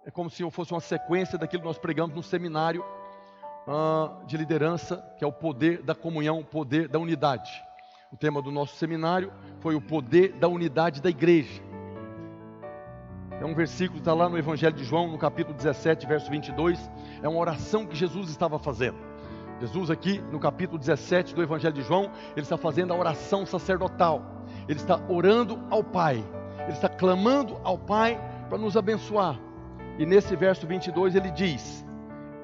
é como se fosse uma sequência daquilo que nós pregamos no seminário de liderança, que é o poder da comunhão, o poder da unidade. O tema do nosso seminário foi o poder da unidade da igreja. É um versículo que está lá no Evangelho de João, no capítulo 17, verso 22. É uma oração que Jesus estava fazendo. Jesus aqui, no capítulo 17 do Evangelho de João, ele está fazendo a oração sacerdotal. Ele está orando ao Pai. Ele está clamando ao Pai para nos abençoar. E nesse verso 22 ele diz: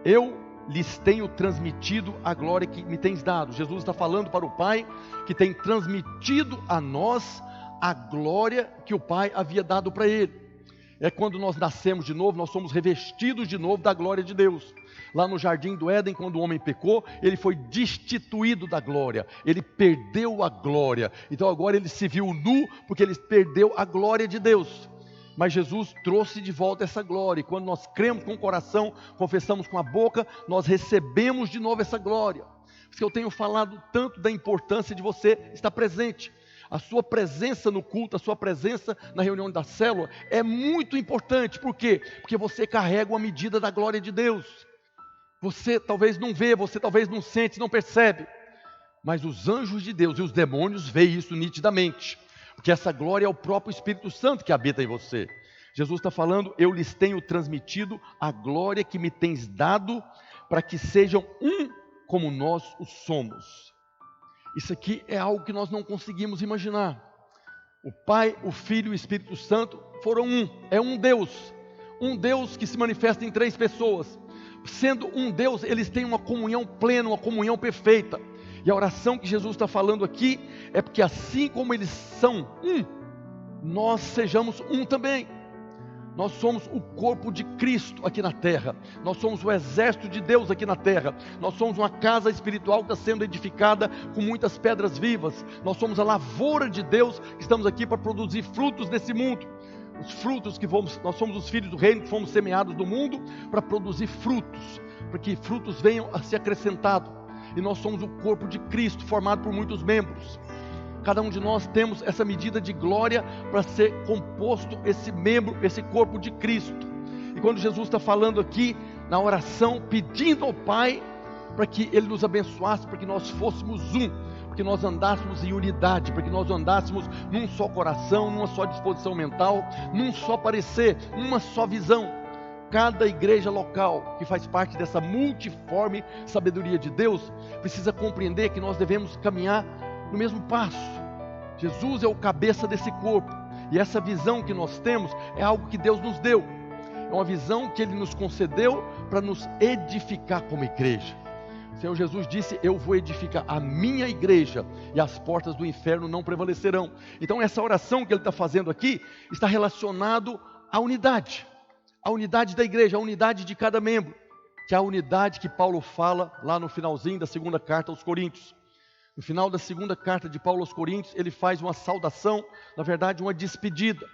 eu lhes tenho transmitido a glória que me tens dado. Jesus está falando para o Pai que tem transmitido a nós a glória que o Pai havia dado para ele. É quando nós nascemos de novo, nós somos revestidos de novo da glória de Deus. Lá no jardim do Éden, quando o homem pecou, ele foi destituído da glória, ele perdeu a glória. Então agora ele se viu nu, porque ele perdeu a glória de Deus. Mas Jesus trouxe de volta essa glória, e quando nós cremos com o coração, confessamos com a boca, nós recebemos de novo essa glória. Por isso que eu tenho falado tanto da importância de você estar presente. A sua presença no culto, a sua presença na reunião da célula é muito importante. Por quê? Porque você carrega uma medida da glória de Deus. Você talvez não vê, você talvez não sente, não percebe. Mas os anjos de Deus e os demônios veem isso nitidamente. Porque essa glória é o próprio Espírito Santo que habita em você. Jesus está falando: eu lhes tenho transmitido a glória que me tens dado, para que sejam um como nós o somos. Isso aqui é algo que nós não conseguimos imaginar. O Pai, o Filho e o Espírito Santo foram um. É um Deus que se manifesta em três pessoas. Sendo um Deus, eles têm uma comunhão plena, uma comunhão perfeita. E a oração que Jesus está falando aqui é porque assim como eles são um, nós sejamos um também. Nós somos o corpo de Cristo aqui na terra. Nós somos o exército de Deus aqui na terra. Nós somos uma casa espiritual que está sendo edificada com muitas pedras vivas. Nós somos a lavoura de Deus que estamos aqui para produzir frutos nesse mundo. Os frutos nós somos os filhos do reino que fomos semeados no mundo para produzir frutos, para que frutos venham a ser acrescentados. E nós somos o corpo de Cristo, formado por muitos membros. Cada um de nós temos essa medida de glória para ser composto esse membro, esse corpo de Cristo. E quando Jesus está falando aqui na oração, pedindo ao Pai para que Ele nos abençoasse, para que nós fôssemos um, para que nós andássemos em unidade, para que nós andássemos num só coração, numa só disposição mental, num só parecer, numa só visão. Cada igreja local que faz parte dessa multiforme sabedoria de Deus precisa compreender que nós devemos caminhar no mesmo passo. Jesus é o cabeça desse corpo, e essa visão que nós temos é algo que Deus nos deu. É uma visão que Ele nos concedeu para nos edificar como igreja. O Senhor Jesus disse: eu vou edificar a minha igreja e as portas do inferno não prevalecerão. Então essa oração que Ele está fazendo aqui está relacionado à unidade da igreja, a unidade de cada membro, que é a unidade que Paulo fala lá no finalzinho da segunda carta aos Coríntios. No final da segunda carta de Paulo aos Coríntios, ele faz uma saudação, na verdade uma despedida,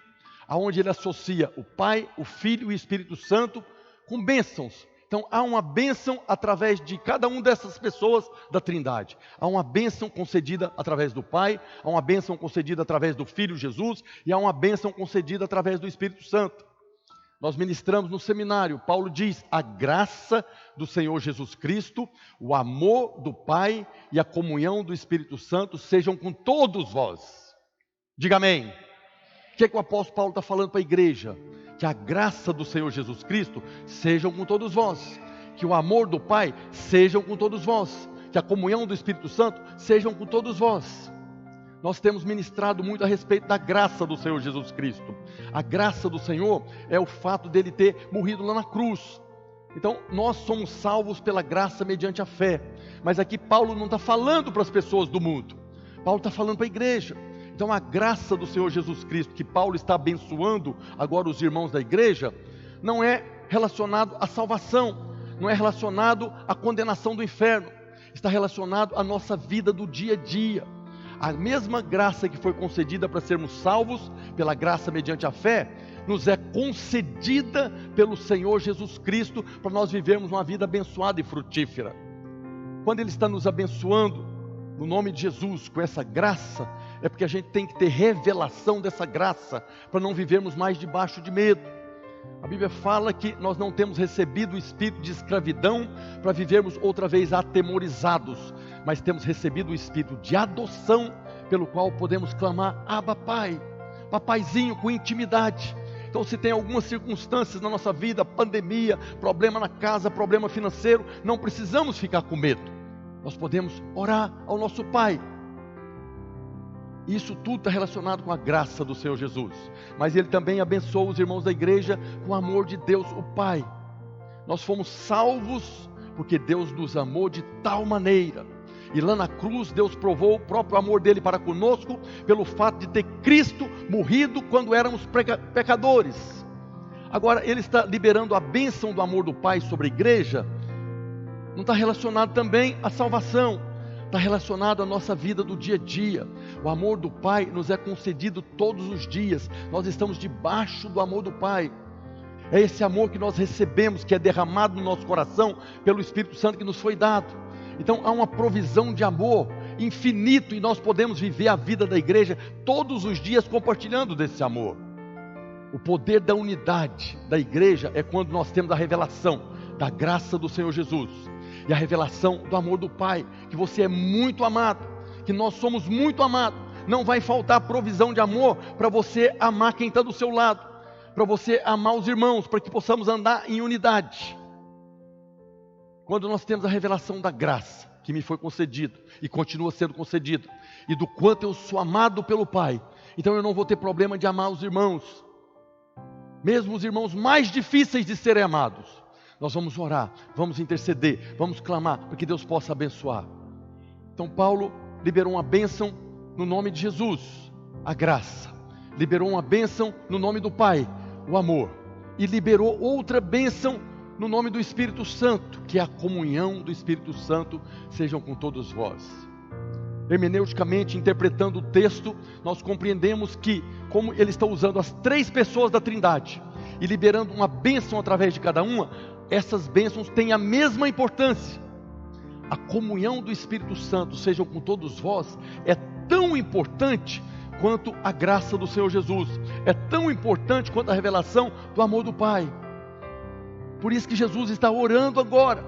aonde ele associa o Pai, o Filho e o Espírito Santo com bênçãos. Então há uma bênção através de cada uma dessas pessoas da Trindade. Há uma bênção concedida através do Pai, há uma bênção concedida através do Filho Jesus e há uma bênção concedida através do Espírito Santo. Nós ministramos no seminário, Paulo diz: a graça do Senhor Jesus Cristo, o amor do Pai e a comunhão do Espírito Santo sejam com todos vós. Diga amém. O que o apóstolo Paulo está falando para a igreja? Que a graça do Senhor Jesus Cristo sejam com todos vós. Que o amor do Pai sejam com todos vós. Que a comunhão do Espírito Santo sejam com todos vós. Nós temos ministrado muito a respeito da graça do Senhor Jesus Cristo. A graça do Senhor é o fato dele ter morrido lá na cruz. Então, nós somos salvos pela graça mediante a fé. Mas aqui Paulo não está falando para as pessoas do mundo. Paulo está falando para a igreja. Então, a graça do Senhor Jesus Cristo, que Paulo está abençoando agora os irmãos da igreja, não é relacionado à salvação, não é relacionado à condenação do inferno. Está relacionado à nossa vida do dia a dia. A mesma graça que foi concedida para sermos salvos, pela graça mediante a fé, nos é concedida pelo Senhor Jesus Cristo, para nós vivermos uma vida abençoada e frutífera. Quando Ele está nos abençoando, no nome de Jesus, com essa graça, é porque a gente tem que ter revelação dessa graça, para não vivermos mais debaixo de medo. A Bíblia fala que nós não temos recebido o espírito de escravidão para vivermos outra vez atemorizados, mas temos recebido o espírito de adoção, pelo qual podemos clamar: Abba, Pai, papaizinho, com intimidade. Então, se tem algumas circunstâncias na nossa vida, pandemia, problema na casa, problema financeiro, não precisamos ficar com medo. Nós podemos orar ao nosso Pai. Isso tudo está relacionado com a graça do Senhor Jesus. Mas Ele também abençoou os irmãos da igreja com o amor de Deus, o Pai. Nós fomos salvos porque Deus nos amou de tal maneira. E lá na cruz Deus provou o próprio amor dele para conosco, pelo fato de ter Cristo morrido quando éramos pecadores. Agora Ele está liberando a bênção do amor do Pai sobre a igreja. Não está relacionado também à salvação, está relacionado à nossa vida do dia a dia. O amor do Pai nos é concedido todos os dias. Nós estamos debaixo do amor do Pai. É esse amor que nós recebemos, que é derramado no nosso coração pelo Espírito Santo que nos foi dado. Então há uma provisão de amor infinito e nós podemos viver a vida da igreja todos os dias compartilhando desse amor. O poder da unidade da igreja é quando nós temos a revelação da graça do Senhor Jesus e a revelação do amor do Pai, que você é muito amado, que nós somos muito amados. Não vai faltar provisão de amor para você amar quem está do seu lado, para você amar os irmãos, para que possamos andar em unidade. Quando nós temos a revelação da graça que me foi concedida e continua sendo concedida, e do quanto eu sou amado pelo Pai, então eu não vou ter problema de amar os irmãos, mesmo os irmãos mais difíceis de serem amados. Nós vamos orar, vamos interceder, vamos clamar para que Deus possa abençoar. Então Paulo liberou uma bênção no nome de Jesus, a graça. Liberou uma bênção no nome do Pai, o amor. E liberou outra bênção no nome do Espírito Santo, que é a comunhão do Espírito Santo, sejam com todos vós. Hermeneuticamente, interpretando o texto, nós compreendemos que, como ele está usando as três pessoas da Trindade, e liberando uma bênção através de cada uma, essas bênçãos têm a mesma importância. A comunhão do Espírito Santo, sejam com todos vós, é tão importante quanto a graça do Senhor Jesus, é tão importante quanto a revelação do amor do Pai. Por isso que Jesus está orando agora,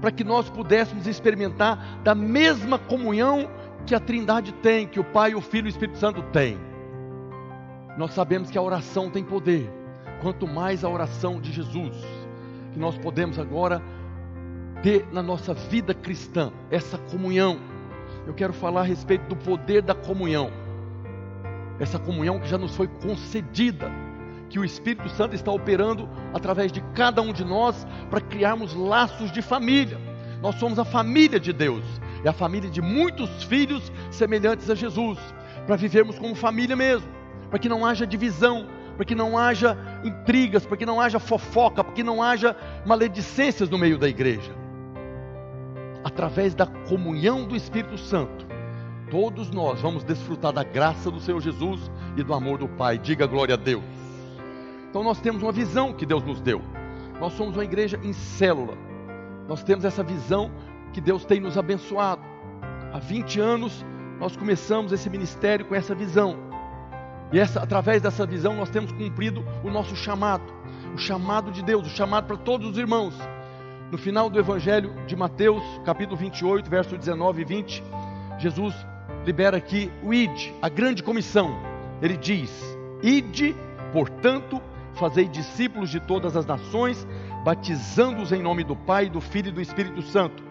para que nós pudéssemos experimentar da mesma comunhão que a Trindade tem, que o Pai, o Filho e o Espírito Santo têm. Nós sabemos que a oração tem poder, quanto mais a oração de Jesus, que nós podemos agora ter na nossa vida cristã, essa comunhão. Eu quero falar a respeito do poder da comunhão, essa comunhão que já nos foi concedida, que o Espírito Santo está operando através de cada um de nós, para criarmos laços de família. Nós somos a família de Deus, é a família de muitos filhos semelhantes a Jesus, para vivermos como família mesmo, para que não haja divisão, para que não haja intrigas, para que não haja fofoca, para que não haja maledicências no meio da igreja. Através da comunhão do Espírito Santo, todos nós vamos desfrutar da graça do Senhor Jesus e do amor do Pai. Diga glória a Deus. Então nós temos uma visão que Deus nos deu. Nós somos uma igreja em célula. Nós temos essa visão que Deus tem nos abençoado. Há 20 anos nós começamos esse ministério com essa visão. E através dessa visão nós temos cumprido o nosso chamado. O chamado de Deus, o chamado para todos os irmãos. No final do Evangelho de Mateus, capítulo 28, verso 19 e 20, Jesus libera aqui o ide, a grande comissão. Ele diz: ide, portanto, fazei discípulos de todas as nações, batizando-os em nome do Pai, do Filho e do Espírito Santo,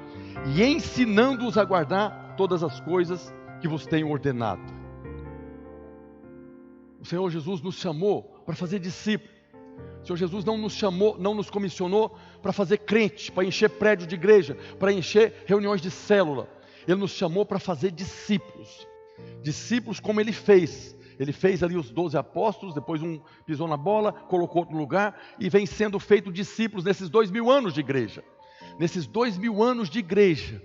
e ensinando-os a guardar todas as coisas que vos tenho ordenado. O Senhor Jesus nos chamou para fazer discípulo. O Senhor Jesus não nos chamou, não nos comissionou para fazer crente, para encher prédio de igreja, para encher reuniões de célula. Ele nos chamou para fazer discípulos. Discípulos como Ele fez. Ele fez ali os 12 apóstolos, depois um pisou na bola, colocou outro no lugar, e vem sendo feito discípulos nesses 2000 anos de igreja. Nesses 2000 anos de igreja,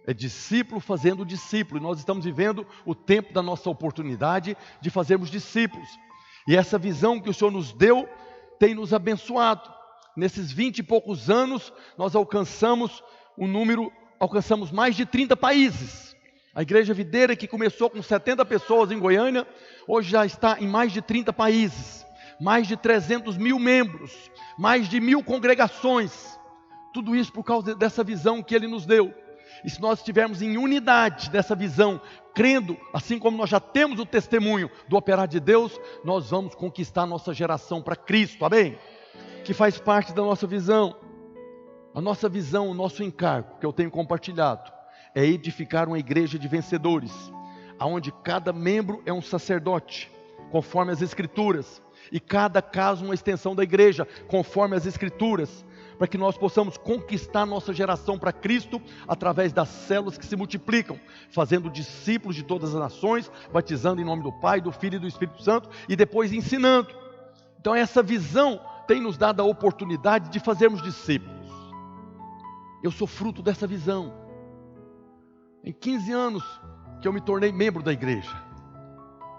é discípulo fazendo discípulo, e nós estamos vivendo o tempo da nossa oportunidade de fazermos discípulos. E essa visão que o Senhor nos deu, tem nos abençoado. Nesses 20 e poucos anos, nós alcançamos mais de 30 países. A Igreja Videira, que começou com 70 pessoas em Goiânia, hoje já está em mais de 30 países. mais de 300 mil membros, mais de 1000 congregações. Tudo isso por causa dessa visão que Ele nos deu. E se nós estivermos em unidade dessa visão, crendo, assim como nós já temos o testemunho do operar de Deus, nós vamos conquistar a nossa geração para Cristo, amém? Que faz parte da nossa visão. A nossa visão, o nosso encargo, que eu tenho compartilhado, é edificar uma igreja de vencedores, onde cada membro é um sacerdote, conforme as Escrituras, e cada caso uma extensão da igreja, conforme as Escrituras, para que nós possamos conquistar nossa geração para Cristo, através das células que se multiplicam, fazendo discípulos de todas as nações, batizando em nome do Pai, do Filho e do Espírito Santo, e depois ensinando. Então essa visão tem nos dado a oportunidade de fazermos discípulos. Eu sou fruto dessa visão. Em 15 anos que eu me tornei membro da igreja,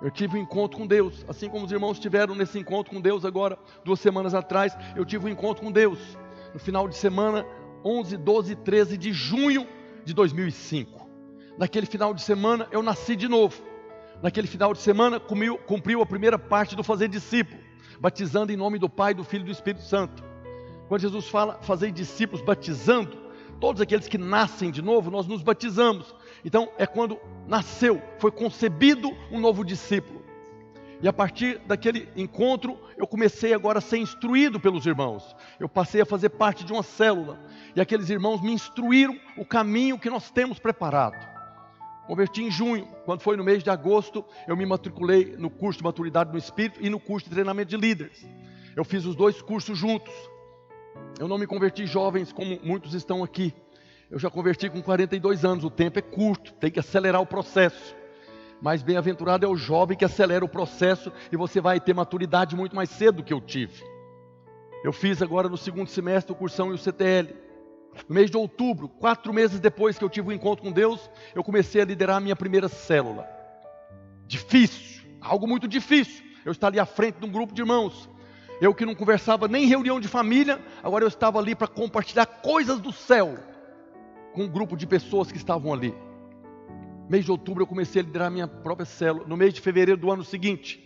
eu tive um encontro com Deus, assim como os irmãos tiveram nesse encontro com Deus agora, 2 semanas atrás, eu tive um encontro com Deus, no final de semana, 11, 12 e 13 de junho de 2005. Naquele final de semana, eu nasci de novo. Naquele final de semana, cumpriu a primeira parte do fazer discípulo, batizando em nome do Pai, do Filho e do Espírito Santo. Quando Jesus fala fazer discípulos batizando, todos aqueles que nascem de novo, nós nos batizamos. Então é quando nasceu, foi concebido um novo discípulo. E a partir daquele encontro, eu comecei agora a ser instruído pelos irmãos. Eu passei a fazer parte de uma célula. E aqueles irmãos me instruíram o caminho que nós temos preparado. Converti em junho. Quando foi no mês de agosto, eu me matriculei no curso de maturidade no Espírito e no curso de treinamento de líderes. Eu fiz os 2 cursos juntos. Eu não me converti jovens como muitos estão aqui. Eu já converti com 42 anos, o tempo é curto, tem que acelerar o processo. Mas bem-aventurado é o jovem que acelera o processo e você vai ter maturidade muito mais cedo do que eu tive. Eu fiz agora no 2º semestre o cursão e o CTL. No mês de outubro, 4 meses depois que eu tive um encontro com Deus, eu comecei a liderar a minha primeira célula. Difícil, algo muito difícil. Eu estava ali à frente de um grupo de irmãos. Eu que não conversava nem em reunião de família, agora eu estava ali para compartilhar coisas do céu com um grupo de pessoas que estavam ali. Mês de outubro eu comecei a liderar a minha própria célula. No mês de fevereiro do ano seguinte,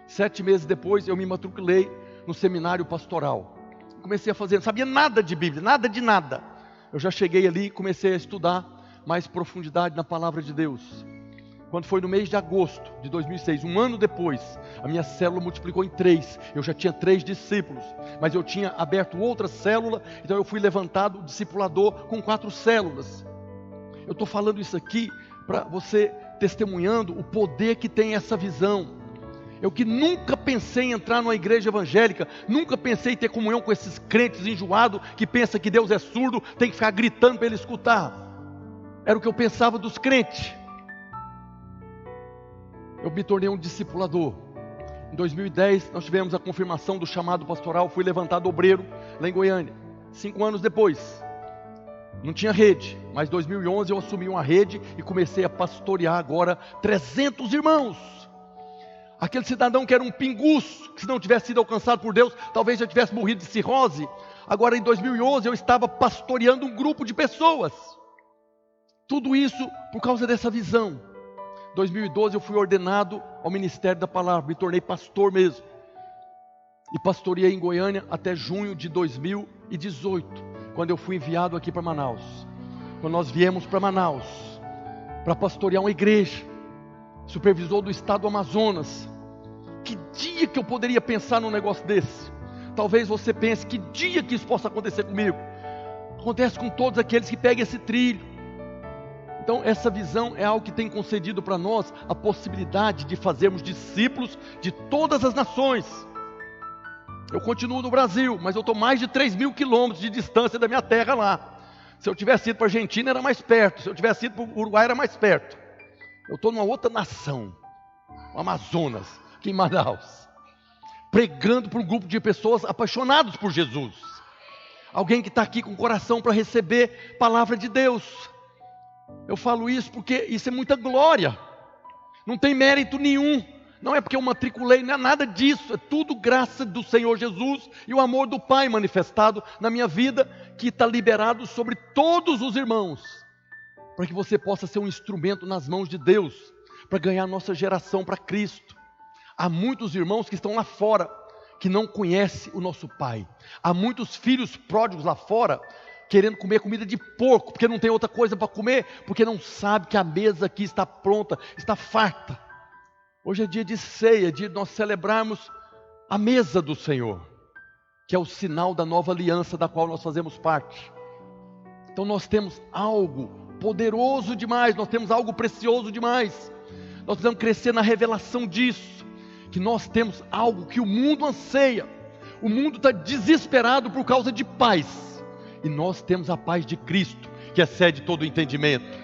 7 meses depois, eu me matriculei no seminário pastoral. Comecei a fazer, não sabia nada de Bíblia, nada de nada. Eu já cheguei ali e comecei a estudar mais profundidade na palavra de Deus. Quando foi no mês de agosto de 2006, um ano depois, a minha célula multiplicou em 3. Eu já tinha 3 discípulos, mas eu tinha aberto outra célula, então eu fui levantado discipulador com 4 células. Eu estou falando isso aqui para você testemunhando o poder que tem essa visão. Eu que nunca pensei em entrar numa igreja evangélica, nunca pensei em ter comunhão com esses crentes enjoados que pensam que Deus é surdo, tem que ficar gritando para ele escutar. Era o que eu pensava dos crentes. Eu me tornei um discipulador. Em 2010, nós tivemos a confirmação do chamado pastoral, fui levantado obreiro lá em Goiânia. 5 anos depois, não tinha rede, mas em 2011 eu assumi uma rede e comecei a pastorear agora 300 irmãos. Aquele cidadão que era um pinguço, que se não tivesse sido alcançado por Deus, talvez já tivesse morrido de cirrose. Agora em 2011 eu estava pastoreando um grupo de pessoas. Tudo isso por causa dessa visão. Em 2012 eu fui ordenado ao Ministério da Palavra, me tornei pastor mesmo. E pastoreei em Goiânia até junho de 2018, quando eu fui enviado aqui para Manaus. Quando nós viemos para Manaus, para pastorear uma igreja, supervisor do estado do Amazonas. Que dia que eu poderia pensar num negócio desse? Talvez você pense, que dia que isso possa acontecer comigo? Acontece com todos aqueles que pegam esse trilho. Então essa visão é algo que tem concedido para nós a possibilidade de fazermos discípulos de todas as nações. Eu continuo no Brasil, mas eu estou mais de 3.000 quilômetros de distância da minha terra lá. Se eu tivesse ido para a Argentina era mais perto, se eu tivesse ido para o Uruguai era mais perto. Eu estou numa outra nação, o Amazonas, aqui em Manaus, pregando para um grupo de pessoas apaixonados por Jesus. Alguém que está aqui com o coração para receber palavra de Deus. Eu falo isso porque isso é muita glória, não tem mérito nenhum, não é porque eu matriculei, não é nada disso, é tudo graça do Senhor Jesus e o amor do Pai manifestado na minha vida, que está liberado sobre todos os irmãos, para que você possa ser um instrumento nas mãos de Deus, para ganhar a nossa geração para Cristo. Há muitos irmãos que estão lá fora, que não conhece o nosso Pai. Há muitos filhos pródigos lá fora querendo comer comida de porco, porque não tem outra coisa para comer, porque não sabe que a mesa aqui está pronta, está farta. Hoje é dia de ceia, dia de nós celebrarmos a mesa do Senhor, que é o sinal da nova aliança da qual nós fazemos parte. Então nós temos algo poderoso demais, nós temos algo precioso demais. Nós precisamos crescer na revelação disso, que nós temos algo que o mundo anseia. O mundo está desesperado por causa de paz, e nós temos a paz de Cristo, que excede todo o entendimento.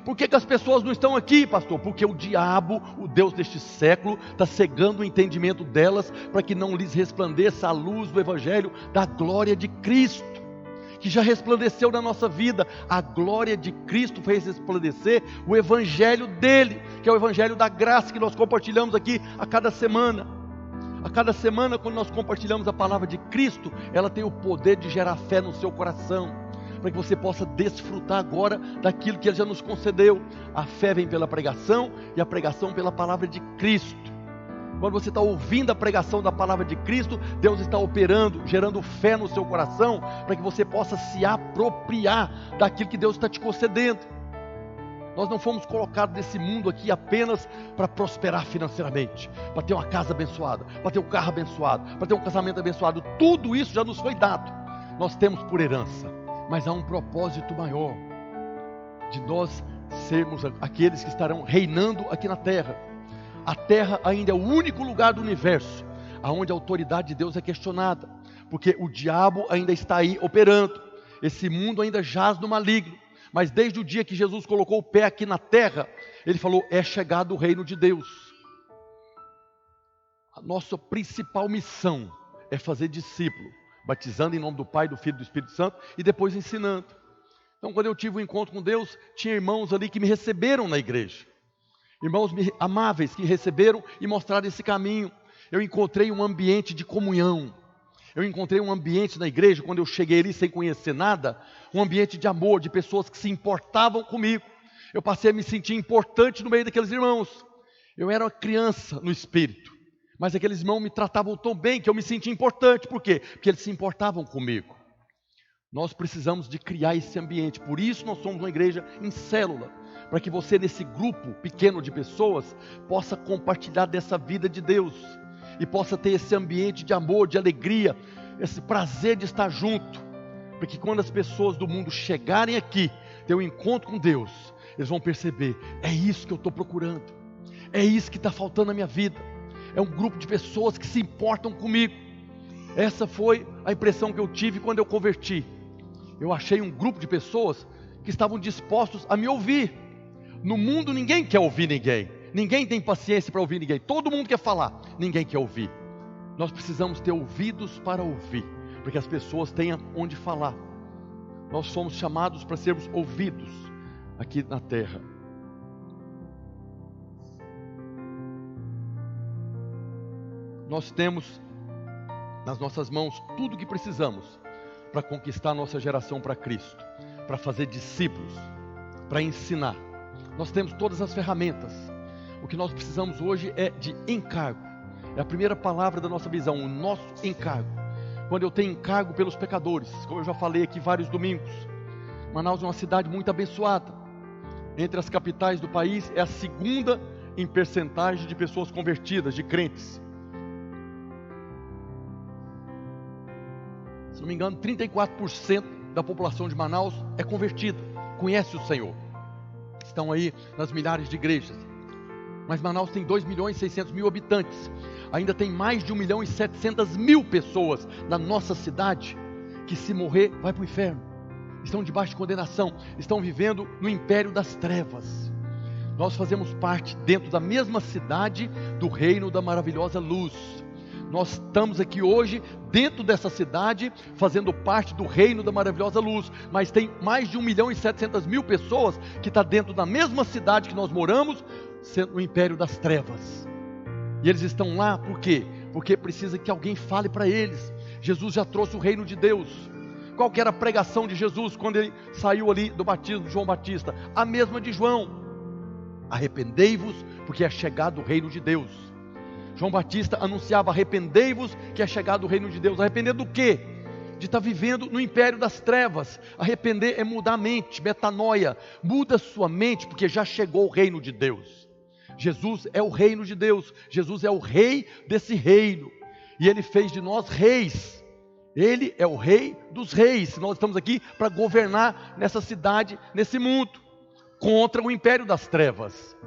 Por que as pessoas não estão aqui, pastor? Porque o diabo, o Deus deste século, está cegando o entendimento delas, para que não lhes resplandeça a luz do Evangelho da glória de Cristo, que já resplandeceu na nossa vida. A glória de Cristo fez resplandecer o Evangelho dele, que é o Evangelho da graça, que nós compartilhamos aqui a cada semana. A cada semana, quando nós compartilhamos a palavra de Cristo, ela tem o poder de gerar fé no seu coração, para que você possa desfrutar agora daquilo que Ele já nos concedeu. A fé vem pela pregação, e a pregação pela palavra de Cristo. Quando você está ouvindo a pregação da palavra de Cristo, Deus está operando, gerando fé no seu coração, para que você possa se apropriar daquilo que Deus está te concedendo. Nós não fomos colocados nesse mundo aqui apenas para prosperar financeiramente, para ter uma casa abençoada, para ter um carro abençoado, para ter um casamento abençoado. Tudo isso já nos foi dado, nós temos por herança. Mas há um propósito maior, de nós sermos aqueles que estarão reinando aqui na terra. A terra ainda é o único lugar do universo onde a autoridade de Deus é questionada, porque o diabo ainda está aí operando. Esse mundo ainda jaz no maligno, mas desde o dia que Jesus colocou o pé aqui na terra, Ele falou: é chegado o reino de Deus. A nossa principal missão é fazer discípulo, batizando em nome do Pai, do Filho e do Espírito Santo, e depois ensinando. Então, quando eu tive um encontro com Deus, tinha irmãos ali que me receberam na igreja, irmãos amáveis que receberam e mostraram esse caminho. Eu encontrei um ambiente de comunhão, eu encontrei um ambiente na igreja, quando eu cheguei ali sem conhecer nada, um ambiente de amor, de pessoas que se importavam comigo. Eu passei a me sentir importante no meio daqueles irmãos. Eu era uma criança no espírito, mas aqueles irmãos me tratavam tão bem que eu me sentia importante. Por quê? Porque eles se importavam comigo. Nós precisamos de criar esse ambiente. Por isso nós somos uma igreja em célula, para que você, nesse grupo pequeno de pessoas, possa compartilhar dessa vida de Deus, e possa ter esse ambiente de amor, de alegria, esse prazer de estar junto, porque quando as pessoas do mundo chegarem aqui, ter um encontro com Deus, eles vão perceber: é isso que eu estou procurando, é isso que está faltando na minha vida. É um grupo de pessoas que se importam comigo. Essa foi a impressão que eu tive quando eu converti. Eu achei um grupo de pessoas que estavam dispostos a me ouvir. No mundo ninguém quer ouvir ninguém, ninguém tem paciência para ouvir ninguém, todo mundo quer falar, ninguém quer ouvir. Nós precisamos ter ouvidos para ouvir, para que as pessoas tenham onde falar. Nós somos chamados para sermos ouvidos aqui na terra. Nós temos nas nossas mãos tudo o que precisamos para conquistar a nossa geração para Cristo, para fazer discípulos, para ensinar. Nós temos todas as ferramentas. O que nós precisamos hoje é de encargo. É a primeira palavra da nossa visão, o nosso encargo. Quando eu tenho encargo pelos pecadores, como eu já falei aqui vários domingos, Manaus é uma cidade muito abençoada. Entre as capitais do país, é a segunda em percentagem de pessoas convertidas, de crentes. Se não me engano, 34% da população de Manaus é convertida, conhece o Senhor. Estão aí nas milhares de igrejas. Mas Manaus tem 2.600.000 habitantes. Ainda tem mais de 1.700.000 pessoas na nossa cidade que, se morrer, vai para o inferno. Estão debaixo de condenação, estão vivendo no império das trevas. Nós fazemos parte, dentro da mesma cidade, do reino da maravilhosa luz. Nós estamos aqui hoje, dentro dessa cidade, fazendo parte do reino da maravilhosa luz. Mas tem mais de 1.700.000 pessoas que estão dentro da mesma cidade que nós moramos, sendo no império das trevas. E eles estão lá por quê? Porque precisa que alguém fale para eles. Jesus já trouxe o reino de Deus. Qual que era a pregação de Jesus quando ele saiu ali do batismo de João Batista? A mesma de João: arrependei-vos, porque é chegado o reino de Deus. João Batista anunciava: arrependei-vos que é chegado o reino de Deus. Arrepender do quê? De estar vivendo no império das trevas. Arrepender é mudar a mente, metanoia. Muda sua mente, porque já chegou o reino de Deus. Jesus é o reino de Deus. Jesus é o rei desse reino. E Ele fez de nós reis. Ele é o rei dos reis. Nós estamos aqui para governar nessa cidade, nesse mundo, contra o império das trevas.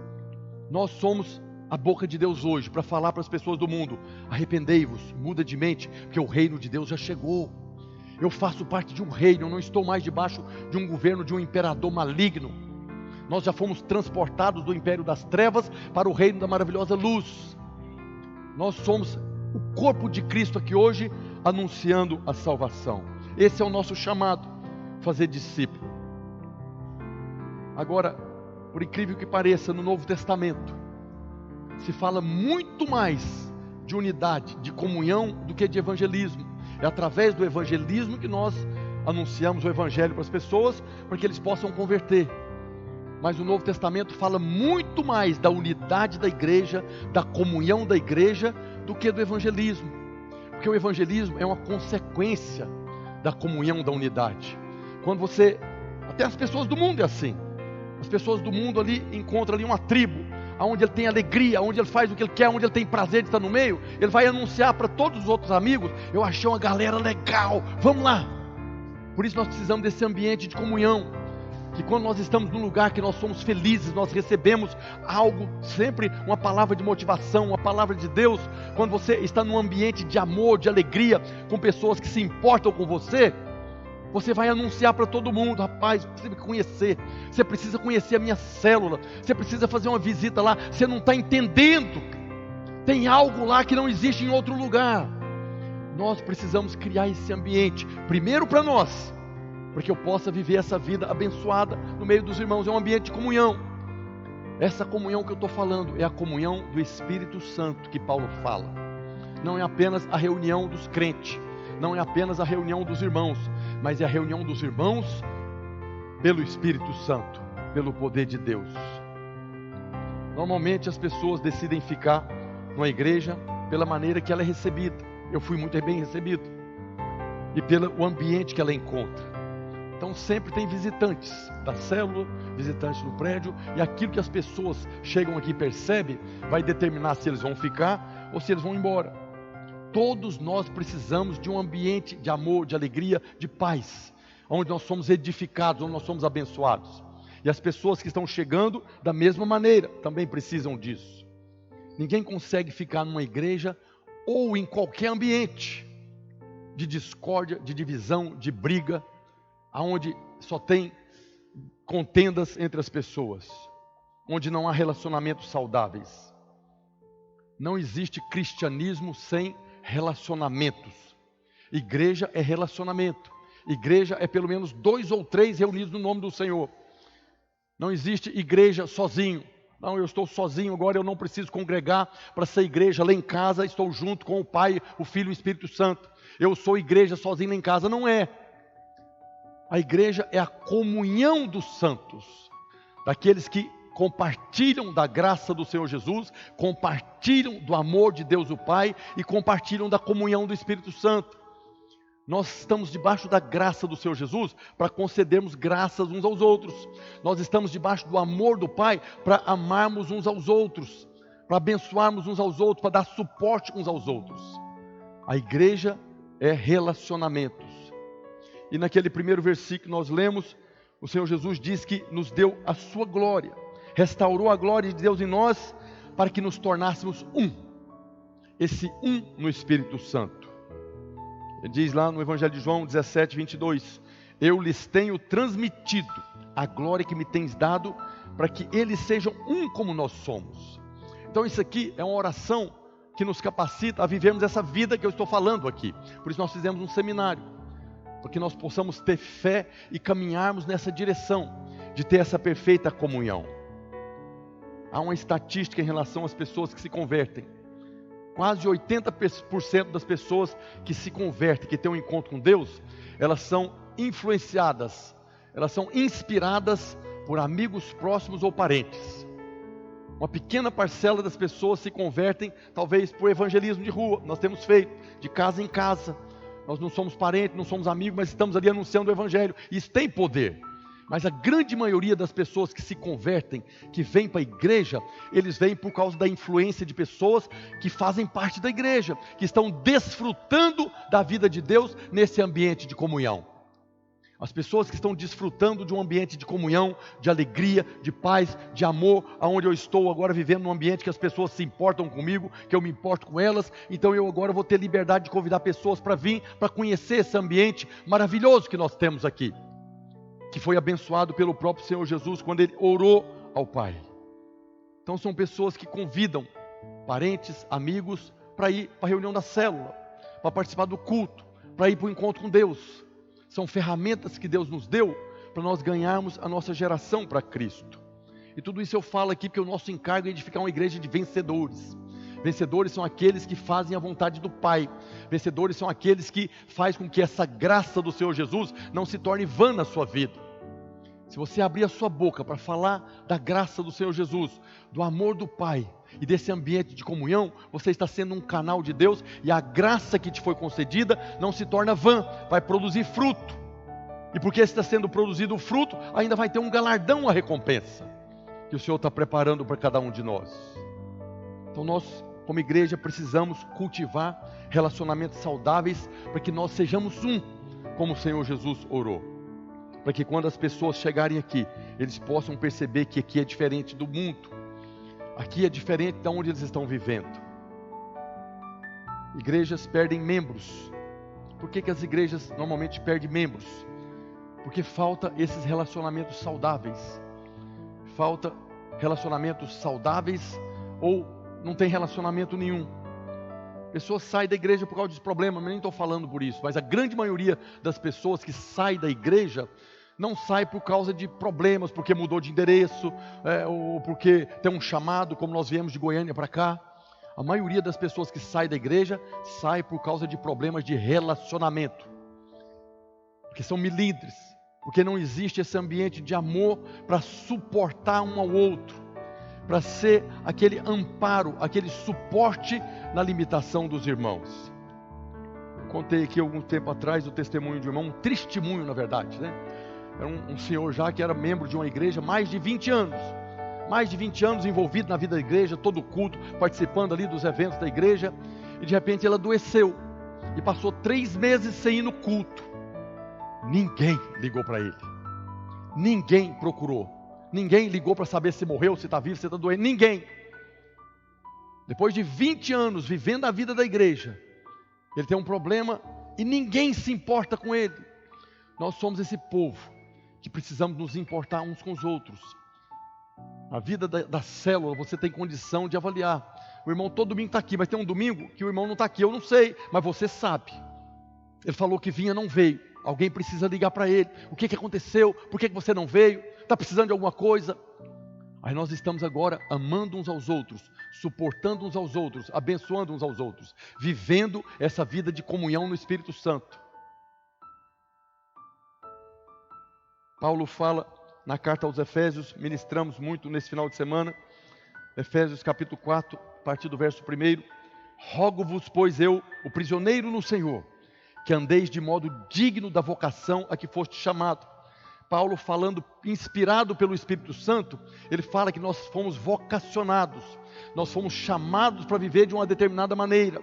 Nós somos a boca de Deus hoje, para falar para as pessoas do mundo: arrependei-vos, muda de mente, porque o reino de Deus já chegou. Eu faço parte de um reino, eu não estou mais debaixo de um governo, de um imperador maligno. Nós já fomos transportados do império das trevas para o reino da maravilhosa luz. Nós somos o corpo de Cristo aqui hoje, anunciando a salvação. Esse é o nosso chamado, fazer discípulo. Agora, por incrível que pareça, no Novo Testamento se fala muito mais de unidade, de comunhão, do que de evangelismo. É através do evangelismo que nós anunciamos o evangelho para as pessoas, para que eles possam converter. Mas o Novo Testamento fala muito mais da unidade da igreja, da comunhão da igreja, do que do evangelismo. Porque o evangelismo é uma consequência da comunhão, da unidade. Quando você, até as pessoas do mundo é assim. As pessoas do mundo ali encontram ali uma tribo, onde ele tem alegria, onde ele faz o que ele quer, onde ele tem prazer de estar no meio. Ele vai anunciar para todos os outros amigos: eu achei uma galera legal, vamos lá. Por isso nós precisamos desse ambiente de comunhão, que quando nós estamos num lugar que nós somos felizes, nós recebemos algo, sempre uma palavra de motivação, uma palavra de Deus. Quando você está num ambiente de amor, de alegria, com pessoas que se importam com você, você vai anunciar para todo mundo: rapaz, você precisa conhecer a minha célula, você precisa fazer uma visita lá, você não está entendendo, tem algo lá que não existe em outro lugar. Nós precisamos criar esse ambiente, primeiro para nós, para que eu possa viver essa vida abençoada no meio dos irmãos. É um ambiente de comunhão. Essa comunhão que eu estou falando é a comunhão do Espírito Santo que Paulo fala. Não é apenas a reunião dos crentes, não é apenas a reunião dos irmãos, mas é a reunião dos irmãos pelo Espírito Santo, pelo poder de Deus. Normalmente as pessoas decidem ficar numa igreja pela maneira que ela é recebida. Eu fui muito bem recebido. E pelo ambiente que ela encontra. Então sempre tem visitantes da célula, visitantes do prédio, e aquilo que as pessoas chegam aqui e percebem vai determinar se eles vão ficar ou se eles vão embora. Todos nós precisamos de um ambiente de amor, de alegria, de paz, onde nós somos edificados, onde nós somos abençoados. E as pessoas que estão chegando da mesma maneira também precisam disso. Ninguém consegue ficar numa igreja ou em qualquer ambiente de discórdia, de divisão, de briga, aonde só tem contendas entre as pessoas, onde não há relacionamentos saudáveis. Não existe cristianismo sem relacionamentos. Igreja é relacionamento. Igreja é pelo menos 2 ou 3 reunidos no nome do Senhor. Não existe igreja sozinho. Não, eu estou sozinho agora, eu não preciso congregar para ser igreja. Lá em casa estou junto com o Pai, o Filho e o Espírito Santo. Eu sou igreja sozinho lá em casa. Não é. A igreja é a comunhão dos santos, daqueles que compartilham da graça do Senhor Jesus, compartilham do amor de Deus o Pai e compartilham da comunhão do Espírito Santo. Nós estamos debaixo da graça do Senhor Jesus para concedermos graças uns aos outros. Nós estamos debaixo do amor do Pai para amarmos uns aos outros, para abençoarmos uns aos outros, para dar suporte uns aos outros. A igreja é relacionamentos. E naquele primeiro versículo que nós lemos, o Senhor Jesus diz que nos deu a sua glória, restaurou a glória de Deus em nós, para que nos tornássemos um. Esse um no Espírito Santo. Ele diz lá no Evangelho de João 17, 22, eu lhes tenho transmitido a glória que me tens dado, para que eles sejam um como nós somos. Então isso aqui é uma oração que nos capacita a vivermos essa vida que eu estou falando aqui. Por isso nós fizemos um seminário, para que nós possamos ter fé e caminharmos nessa direção, de ter essa perfeita comunhão. Há uma estatística em relação às pessoas que se convertem. Quase 80% das pessoas que se convertem, que têm um encontro com Deus, elas são influenciadas, elas são inspiradas por amigos próximos ou parentes. Uma pequena parcela das pessoas se convertem, talvez por evangelismo de rua. Nós temos feito, de casa em casa. Nós não somos parentes, não somos amigos, mas estamos ali anunciando o evangelho. Isso tem poder. Mas a grande maioria das pessoas que se convertem, que vêm para a igreja, eles vêm por causa da influência de pessoas que fazem parte da igreja, que estão desfrutando da vida de Deus nesse ambiente de comunhão. As pessoas que estão desfrutando de um ambiente de comunhão, de alegria, de paz, de amor, aonde eu estou agora vivendo num ambiente que as pessoas se importam comigo, que eu me importo com elas, então eu agora vou ter liberdade de convidar pessoas para vir, para conhecer esse ambiente maravilhoso que nós temos aqui, que foi abençoado pelo próprio Senhor Jesus quando Ele orou ao Pai. Então são pessoas que convidam parentes, amigos, para ir para a reunião da célula, para participar do culto, para ir para o encontro com Deus. São ferramentas que Deus nos deu para nós ganharmos a nossa geração para Cristo. E tudo isso eu falo aqui porque o nosso encargo é edificar uma igreja de vencedores. Vencedores são aqueles que fazem a vontade do Pai. Vencedores são aqueles que fazem com que essa graça do Senhor Jesus não se torne vã na sua vida. Se você abrir a sua boca para falar da graça do Senhor Jesus, do amor do Pai e desse ambiente de comunhão, você está sendo um canal de Deus e a graça que te foi concedida não se torna vã, vai produzir fruto. E porque está sendo produzido o fruto, ainda vai ter um galardão, a recompensa que o Senhor está preparando para cada um de nós. Então nós, como igreja, precisamos cultivar relacionamentos saudáveis para que nós sejamos um, como o Senhor Jesus orou. Para que quando as pessoas chegarem aqui, eles possam perceber que aqui é diferente do mundo. Aqui é diferente de onde eles estão vivendo. Igrejas perdem membros. Por que as igrejas normalmente perdem membros? Porque falta esses relacionamentos saudáveis. Falta relacionamentos saudáveis ou não tem relacionamento nenhum. Pessoas saem da igreja por causa desse problema, mas nem estou falando por isso. Mas a grande maioria das pessoas que saem da igreja não sai por causa de problemas, porque mudou de endereço, ou porque tem um chamado, como nós viemos de Goiânia para cá. A maioria das pessoas que saem da igreja sai por causa de problemas de relacionamento, porque são milímetros, porque não existe esse ambiente de amor para suportar um ao outro, para ser aquele amparo, aquele suporte na limitação dos irmãos. Contei aqui algum tempo atrás o testemunho de um irmão, um testemunho na verdade, né? Era um senhor já que era membro de uma igreja mais de 20 anos. Mais de 20 anos envolvido na vida da igreja, todo culto, participando ali dos eventos da igreja. E de repente ele adoeceu. E passou 3 meses sem ir no culto. Ninguém ligou para ele. Ninguém procurou. Ninguém ligou para saber se morreu, se está vivo, se está doente. Ninguém. Depois de 20 anos vivendo a vida da igreja, ele tem um problema e ninguém se importa com ele. Nós somos esse povo que precisamos nos importar uns com os outros. A vida da célula, você tem condição de avaliar. O irmão todo domingo está aqui, mas tem um domingo que o irmão não está aqui. Eu não sei, mas você sabe. Ele falou que vinha, não veio. Alguém precisa ligar para ele. O que aconteceu? Por que você não veio? Está precisando de alguma coisa? Aí nós estamos agora amando uns aos outros, suportando uns aos outros, abençoando uns aos outros, vivendo essa vida de comunhão no Espírito Santo. Paulo fala na carta aos Efésios, ministramos muito nesse final de semana, Efésios capítulo 4, a partir do verso 1. Rogo-vos, pois eu, o prisioneiro no Senhor, que andeis de modo digno da vocação a que foste chamado. Paulo falando, inspirado pelo Espírito Santo, ele fala que nós fomos vocacionados, nós fomos chamados para viver de uma determinada maneira.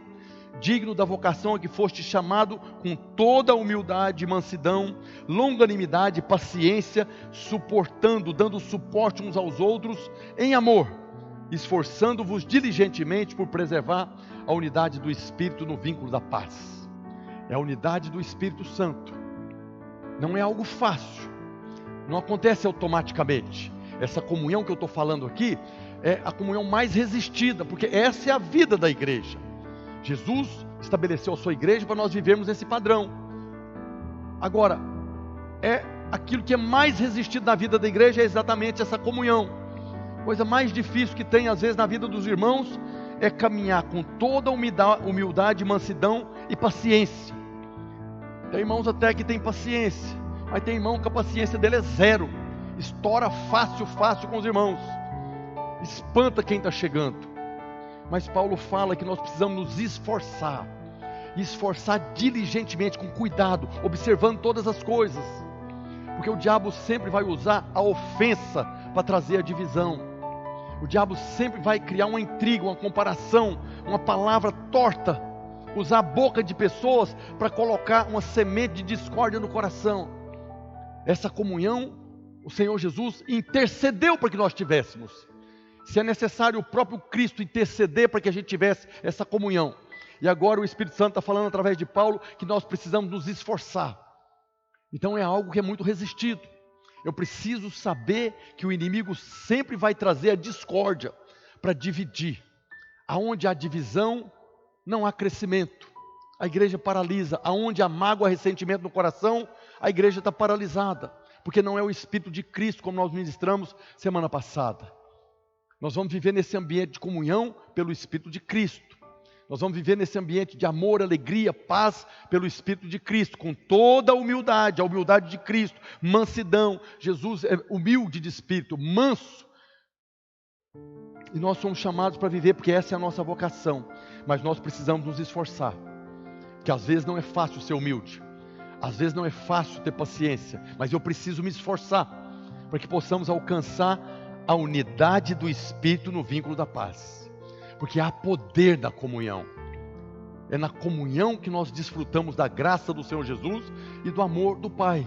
Digno da vocação a que foste chamado, com toda a humildade, mansidão, longanimidade, paciência, suportando, dando suporte uns aos outros, em amor, esforçando-vos diligentemente por preservar a unidade do Espírito no vínculo da paz. É a unidade do Espírito Santo. Não é algo fácil, não acontece automaticamente. Essa comunhão que eu estou falando aqui é a comunhão mais resistida, porque essa é a vida da igreja. Jesus estabeleceu a sua igreja para nós vivermos esse padrão. Agora, aquilo que é mais resistido na vida da igreja é exatamente essa comunhão. Coisa mais difícil que tem às vezes na vida dos irmãos é caminhar com toda a humildade, mansidão e paciência. Tem irmãos até que tem paciência, mas tem irmão que a paciência dele é zero. Estoura fácil com os irmãos. espanta quem está chegando. Mas Paulo fala que nós precisamos nos esforçar diligentemente, com cuidado, observando todas as coisas, porque o diabo sempre vai usar a ofensa para trazer a divisão. O diabo sempre vai criar uma intriga, uma comparação, uma palavra torta, usar a boca de pessoas para colocar uma semente de discórdia no coração. Essa comunhão, o Senhor Jesus intercedeu para que nós tivéssemos. Se é necessário o próprio Cristo interceder para que a gente tivesse essa comunhão. E agora o Espírito Santo está falando através de Paulo que nós precisamos nos esforçar. Então é algo que é muito resistido. Eu preciso saber que o inimigo sempre vai trazer a discórdia para dividir. Aonde há divisão, não há crescimento. A igreja paralisa. Aonde há mágoa, ressentimento no coração, a igreja está paralisada. Porque não é o Espírito de Cristo, como nós ministramos semana passada. Nós vamos viver nesse ambiente de comunhão pelo Espírito de Cristo. Nós vamos viver nesse ambiente de amor, alegria, paz pelo Espírito de Cristo, com toda a humildade de Cristo, mansidão. Jesus é humilde de espírito, manso. E nós somos chamados para viver, porque essa é a nossa vocação. Mas nós precisamos nos esforçar, porque às vezes não é fácil ser humilde, às vezes não é fácil ter paciência, mas eu preciso me esforçar, para que possamos alcançar a unidade do Espírito no vínculo da paz. Porque há poder da comunhão. É na comunhão que nós desfrutamos da graça do Senhor Jesus e do amor do Pai.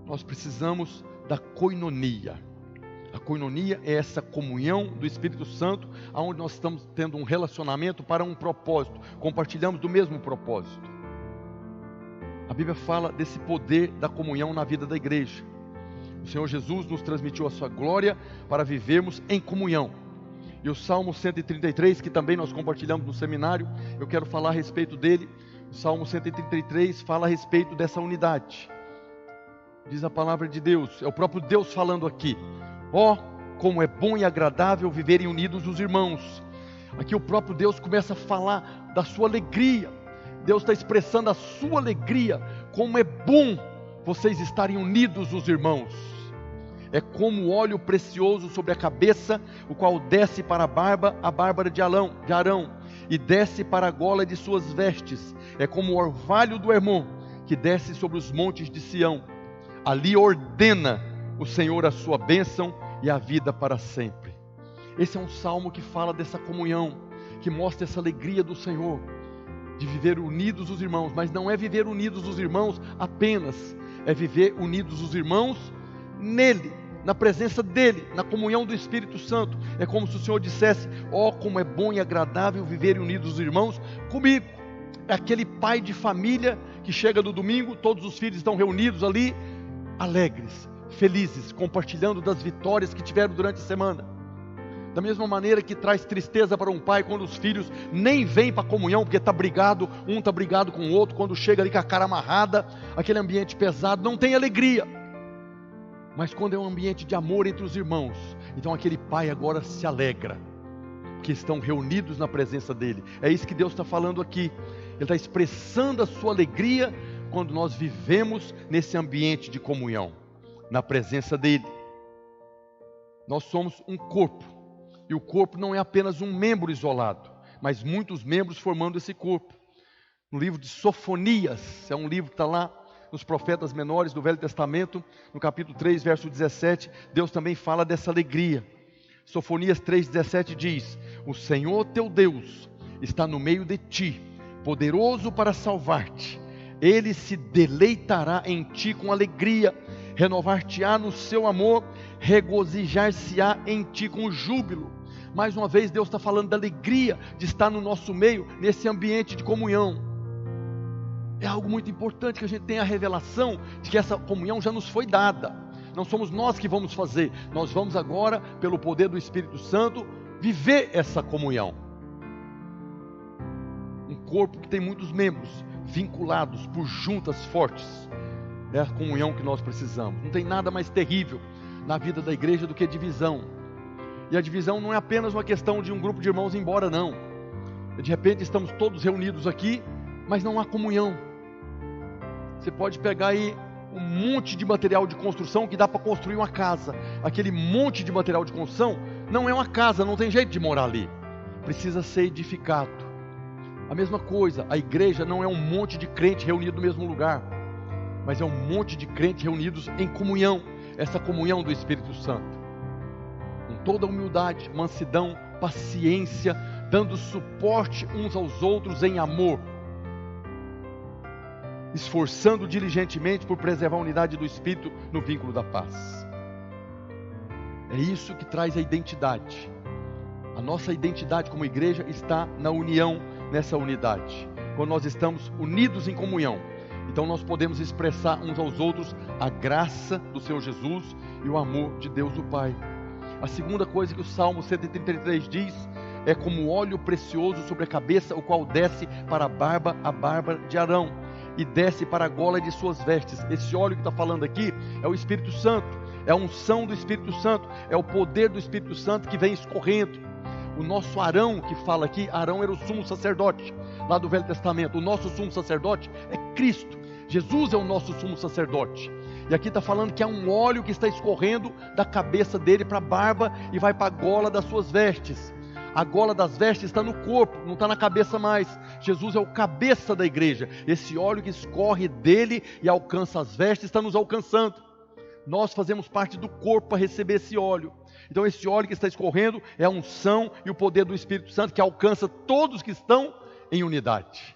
Nós precisamos da koinonia. A koinonia é essa comunhão do Espírito Santo, onde nós estamos tendo um relacionamento para um propósito. Compartilhamos do mesmo propósito. A Bíblia fala desse poder da comunhão na vida da igreja. O Senhor Jesus nos transmitiu a sua glória para vivermos em comunhão. E o Salmo 133, que também nós compartilhamos no seminário, eu quero falar a respeito dele. O Salmo 133 fala a respeito dessa unidade. Diz a palavra de Deus, é o próprio Deus falando aqui. Como é bom e agradável viverem unidos os irmãos. Aqui o próprio Deus começa a falar da sua alegria. Deus está expressando a sua alegria. Como é bom vocês estarem unidos os irmãos. É como óleo precioso sobre a cabeça, o qual desce para a barba de Arão, e desce para a gola de suas vestes. É como o orvalho do Hermon, que desce sobre os montes de Sião. Ali ordena o Senhor a sua bênção e a vida para sempre. Esse é um salmo que fala dessa comunhão, que mostra essa alegria do Senhor, de viver unidos os irmãos. Mas não é viver unidos os irmãos apenas, é viver unidos os irmãos nele, na presença dele, na comunhão do Espírito Santo. É como se o Senhor dissesse: como é bom e agradável viverem unidos os irmãos comigo. É aquele pai de família que chega no domingo, todos os filhos estão reunidos ali, alegres, felizes, compartilhando das vitórias que tiveram durante a semana. Da mesma maneira que traz tristeza para um pai quando os filhos nem vêm para a comunhão, porque está brigado, um está brigado com o outro, quando chega ali com a cara amarrada, aquele ambiente pesado, não tem alegria. Mas quando é um ambiente de amor entre os irmãos, então aquele pai agora se alegra, porque estão reunidos na presença dele. É isso que Deus está falando aqui. Ele está expressando a sua alegria quando nós vivemos nesse ambiente de comunhão, na presença dele. Nós somos um corpo, e o corpo não é apenas um membro isolado, mas muitos membros formando esse corpo. No livro de Sofonias, é um livro que está lá nos profetas menores do Velho Testamento, no capítulo 3, verso 17, Deus também fala dessa alegria. Sofonias 3,17 diz: o Senhor teu Deus está no meio de ti, poderoso para salvar-te. Ele se deleitará em ti com alegria, renovar-te-á no seu amor, regozijar-se-á em ti com júbilo. Mais uma vez Deus está falando da alegria de estar no nosso meio, nesse ambiente de comunhão. É algo muito importante que a gente tenha a revelação de que essa comunhão já nos foi dada. Não somos nós que vamos fazer, nós vamos agora, pelo poder do Espírito Santo, viver essa comunhão. Um corpo que tem muitos membros, vinculados por juntas fortes. É a comunhão que nós precisamos. Não tem nada mais terrível na vida da igreja do que a divisão. E a divisão não é apenas uma questão de um grupo de irmãos ir embora, não. De repente estamos todos reunidos aqui, mas não há comunhão. Você pode pegar aí um monte de material de construção que dá para construir uma casa. Aquele monte de material de construção não é uma casa, não tem jeito de morar ali. Precisa ser edificado. A mesma coisa, a igreja não é um monte de crente reunido no mesmo lugar, mas é um monte de crentes reunidos em comunhão. Essa comunhão do Espírito Santo, com toda humildade, mansidão, paciência, dando suporte uns aos outros em amor, esforçando diligentemente por preservar a unidade do Espírito no vínculo da paz. É isso que traz a identidade. A nossa identidade como igreja está na união, nessa unidade. Quando nós estamos unidos em comunhão, então nós podemos expressar uns aos outros a graça do Senhor Jesus e o amor de Deus o Pai. A segunda coisa que o Salmo 133 diz é como óleo precioso sobre a cabeça, o qual desce para a barba de Arão, e desce para a gola de suas vestes. Esse óleo que está falando aqui é o Espírito Santo, é a unção do Espírito Santo, é o poder do Espírito Santo que vem escorrendo. O nosso Arão que fala aqui, Arão era o sumo sacerdote, lá do Velho Testamento. O nosso sumo sacerdote é Cristo, Jesus é o nosso sumo sacerdote. E aqui está falando que há um óleo que está escorrendo da cabeça dele para a barba e vai para a gola das suas vestes. A gola das vestes está no corpo, não está na cabeça mais. Jesus é o cabeça da igreja. Esse óleo que escorre dele e alcança as vestes está nos alcançando. Nós fazemos parte do corpo para receber esse óleo. Então esse óleo que está escorrendo é a unção e o poder do Espírito Santo que alcança todos que estão em unidade.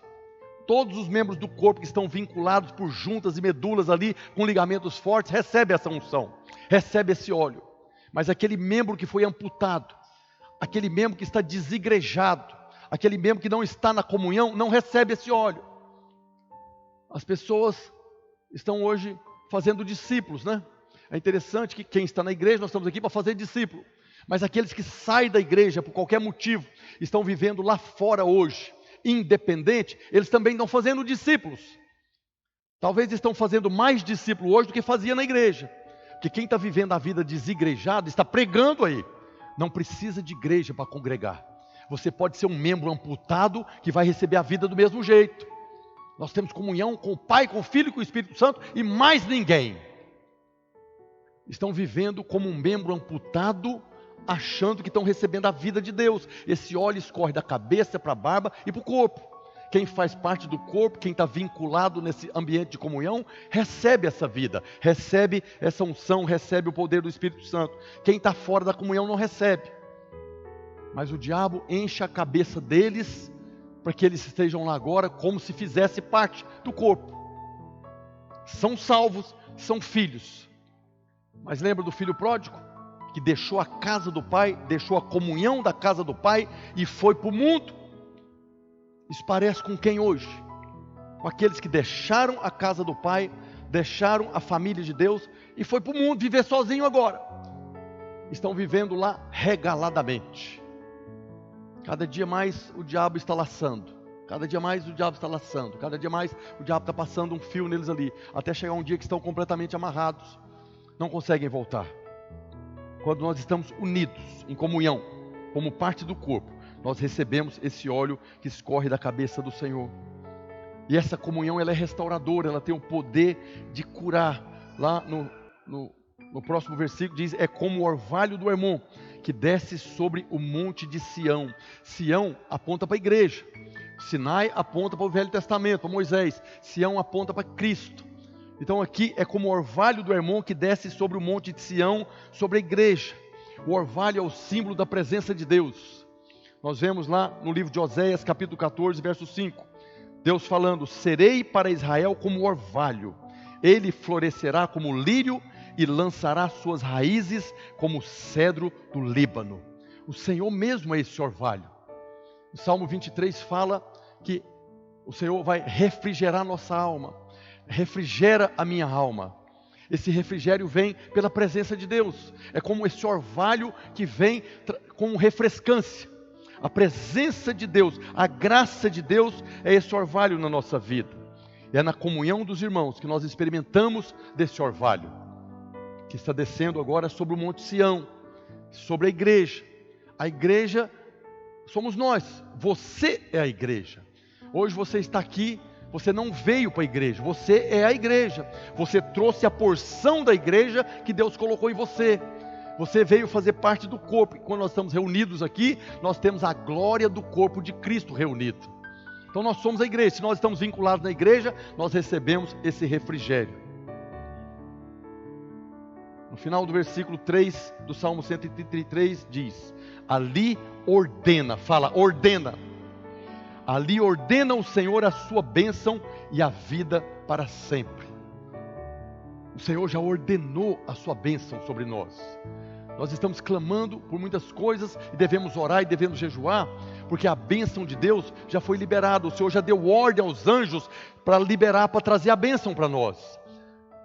Todos os membros do corpo que estão vinculados por juntas e medulas ali, com ligamentos fortes, recebe essa unção, recebe esse óleo. Mas aquele membro que foi amputado, aquele membro que está desigrejado, aquele membro que não está na comunhão, não recebe esse óleo. As pessoas estão hoje fazendo discípulos, né? É interessante que quem está na igreja, nós estamos aqui para fazer discípulo. Mas aqueles que saem da igreja por qualquer motivo, estão vivendo lá fora hoje, independente, eles também estão fazendo discípulos. Talvez estão fazendo mais discípulo hoje do que fazia na igreja. Porque quem está vivendo a vida desigrejada, está pregando aí. Não precisa de igreja para congregar. Você pode ser um membro amputado que vai receber a vida do mesmo jeito. Nós temos comunhão com o Pai, com o Filho e com o Espírito Santo e mais ninguém. Estão vivendo como um membro amputado, achando que estão recebendo a vida de Deus. Esse óleo escorre da cabeça para a barba e para o corpo. Quem faz parte do corpo, quem está vinculado nesse ambiente de comunhão, recebe essa vida, recebe essa unção, recebe o poder do Espírito Santo. Quem está fora da comunhão não recebe. Mas o diabo enche a cabeça deles, para que eles estejam lá agora como se fizesse parte do corpo. São salvos, são filhos. Mas lembra do filho pródigo? Que deixou a casa do pai, deixou a comunhão da casa do pai e foi para o mundo. Isso parece com quem hoje? Com aqueles que deixaram a casa do pai, deixaram a família de Deus e foi para o mundo viver sozinho agora. Estão vivendo lá regaladamente. Cada dia mais o diabo está laçando. Cada dia mais o diabo está laçando. Cada dia mais o diabo está passando um fio neles ali. Até chegar um dia que estão completamente amarrados. Não conseguem voltar. Quando nós estamos unidos em comunhão, como parte do corpo, nós recebemos esse óleo que escorre da cabeça do Senhor. E essa comunhão ela é restauradora, ela tem o poder de curar. Lá no próximo versículo diz, é como o orvalho do Hermon, que desce sobre o monte de Sião. Sião aponta para a igreja. Sinai aponta para o Velho Testamento, para Moisés. Sião aponta para Cristo. Então aqui é como o orvalho do Hermon que desce sobre o monte de Sião, sobre a igreja. O orvalho é o símbolo da presença de Deus. Nós vemos lá no livro de Oséias, capítulo 14, verso 5. Deus falando, serei para Israel como orvalho. Ele florescerá como lírio e lançará suas raízes como o cedro do Líbano. O Senhor mesmo é esse orvalho. O Salmo 23 fala que o Senhor vai refrigerar nossa alma. Refrigera a minha alma. Esse refrigério vem pela presença de Deus. É como esse orvalho que vem com refrescância. A presença de Deus, a graça de Deus é esse orvalho na nossa vida. E é na comunhão dos irmãos que nós experimentamos desse orvalho, que está descendo agora sobre o Monte Sião, sobre a igreja. A igreja somos nós, você é a igreja. Hoje você está aqui Você não veio para a igreja, você é a igreja. Você trouxe a porção da igreja que Deus colocou em você. Você veio fazer parte do corpo. E quando nós estamos reunidos aqui, nós temos a glória do corpo de Cristo reunido. Então nós somos a igreja. Se nós estamos vinculados na igreja, nós recebemos esse refrigério. No final do versículo 3 do Salmo 133 diz: ali ordena, fala, ordena. Ali ordena o Senhor a sua bênção e a vida para sempre. O Senhor já ordenou a sua bênção sobre nós. Nós estamos clamando por muitas coisas e devemos orar e devemos jejuar, porque a bênção de Deus já foi liberada. O Senhor já deu ordem aos anjos para liberar, para trazer a bênção para nós.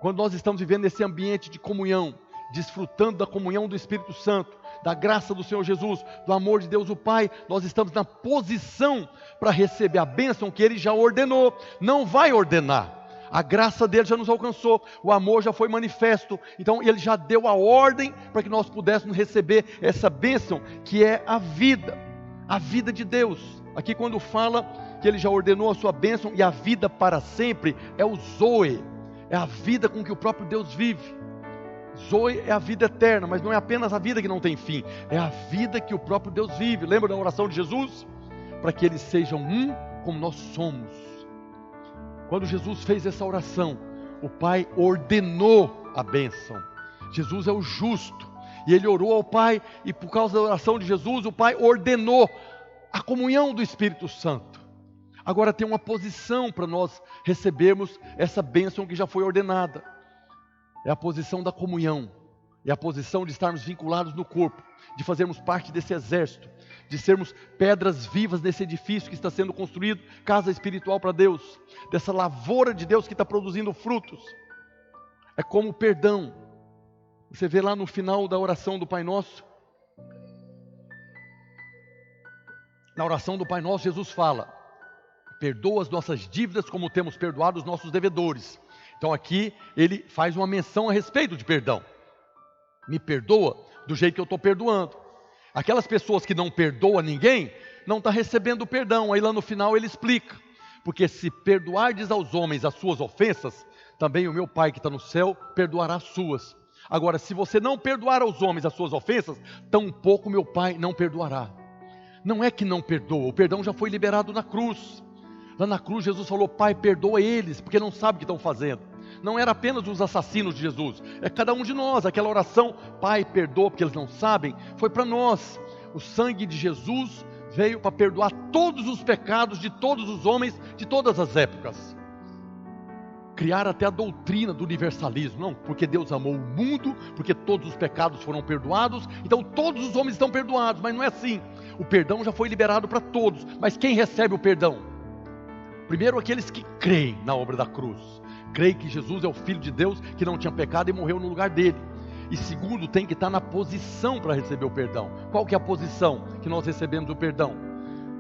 Quando nós estamos vivendo nesse ambiente de comunhão, desfrutando da comunhão do Espírito Santo, da graça do Senhor Jesus, do amor de Deus o Pai, nós estamos na posição para receber a bênção que Ele já ordenou. Não vai ordenar. A graça dele já nos alcançou, o amor já foi manifesto, então ele já deu a ordem para que nós pudéssemos receber essa bênção, que é a vida de Deus. Aqui quando fala que ele já ordenou a sua bênção e a vida para sempre, é o Zoe, é a vida com que o próprio Deus vive. Zoe é a vida eterna, mas não é apenas a vida que não tem fim, é a vida que o próprio Deus vive. Lembra da oração de Jesus? Para que eles sejam um como nós somos. Quando Jesus fez essa oração, o Pai ordenou a bênção. Jesus é o justo, e ele orou ao Pai, e por causa da oração de Jesus, o Pai ordenou a comunhão do Espírito Santo. Agora tem uma posição para nós recebermos essa bênção que já foi ordenada. É a posição da comunhão, é a posição de estarmos vinculados no corpo, de fazermos parte desse exército, de sermos pedras vivas nesse edifício que está sendo construído, casa espiritual para Deus, dessa lavoura de Deus que está produzindo frutos. É como o perdão. Você vê lá no final da oração do Pai Nosso, na oração do Pai Nosso, Jesus fala: perdoa as nossas dívidas como temos perdoado os nossos devedores. Então aqui ele faz uma menção a respeito de perdão. Me perdoa do jeito que eu estou perdoando. Aquelas pessoas que não perdoam ninguém, não estão recebendo o perdão. Aí lá no final ele explica: porque se perdoardes aos homens as suas ofensas, também o meu Pai que está no céu perdoará as suas. Agora, se você não perdoar aos homens as suas ofensas, tampouco meu Pai não perdoará. Não é que não perdoa, o perdão já foi liberado na cruz. Lá na cruz Jesus falou: Pai, perdoa eles, porque não sabem o que estão fazendo. Não era apenas os assassinos de Jesus, é cada um de nós. Aquela oração, Pai, perdoa porque eles não sabem, foi para nós. O sangue de Jesus veio para perdoar todos os pecados de todos os homens, de todas as épocas. Criar até a doutrina do universalismo, não, porque Deus amou o mundo, porque todos os pecados foram perdoados, então todos os homens estão perdoados, mas não é assim. O perdão já foi liberado para todos, mas quem recebe o perdão? Primeiro aqueles que creem na obra da cruz, creem que Jesus é o Filho de Deus, que não tinha pecado e morreu no lugar dele. E segundo, tem que estar na posição para receber o perdão. Qual que é a posição que nós recebemos o perdão?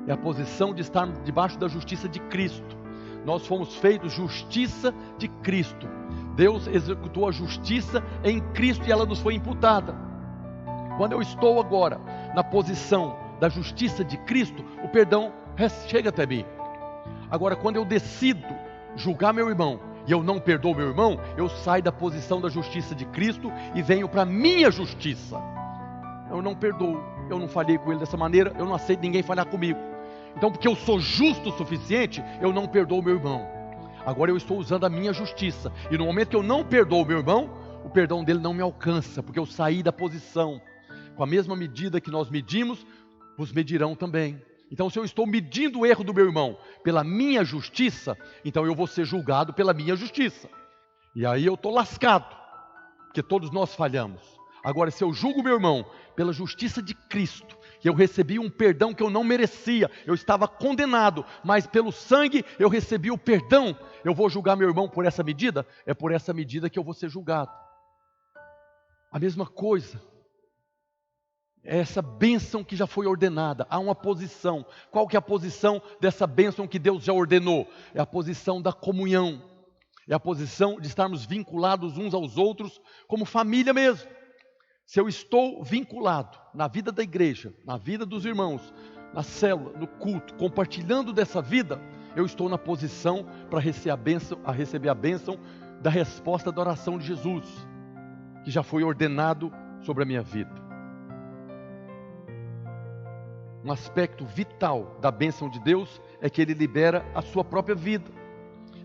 É a posição de estarmos debaixo da justiça de Cristo. Nós fomos feitos justiça de Cristo. Deus executou a justiça em Cristo e ela nos foi imputada. Quando eu estou agora na posição da justiça de Cristo, o perdão chega até mim. Agora, quando eu decido julgar meu irmão e eu não perdoo meu irmão, eu saio da posição da justiça de Cristo e venho para a minha justiça. Eu não perdoo, eu não falhei com ele dessa maneira, eu não aceito ninguém falhar comigo. Então, porque eu sou justo o suficiente, eu não perdoo meu irmão. Agora eu estou usando a minha justiça, e no momento que eu não perdoo meu irmão, o perdão dele não me alcança, porque eu saí da posição. Com a mesma medida que nós medimos, vos medirão também. Então, se eu estou medindo o erro do meu irmão pela minha justiça, então eu vou ser julgado pela minha justiça. E aí eu estou lascado, porque todos nós falhamos. Agora, se eu julgo meu irmão pela justiça de Cristo, que eu recebi um perdão que eu não merecia, eu estava condenado, mas pelo sangue eu recebi o perdão, eu vou julgar meu irmão por essa medida? É por essa medida que eu vou ser julgado. A mesma coisa. É essa bênção que já foi ordenada. Há uma posição. Qual que é a posição dessa bênção que Deus já ordenou? É a posição da comunhão. É a posição de estarmos vinculados uns aos outros como família mesmo. Se eu estou vinculado na vida da igreja, na vida dos irmãos, na célula, no culto, compartilhando dessa vida, eu estou na posição para receber a bênção da resposta da oração de Jesus, que já foi ordenado sobre a minha vida. Um aspecto vital da bênção de Deus é que Ele libera a sua própria vida.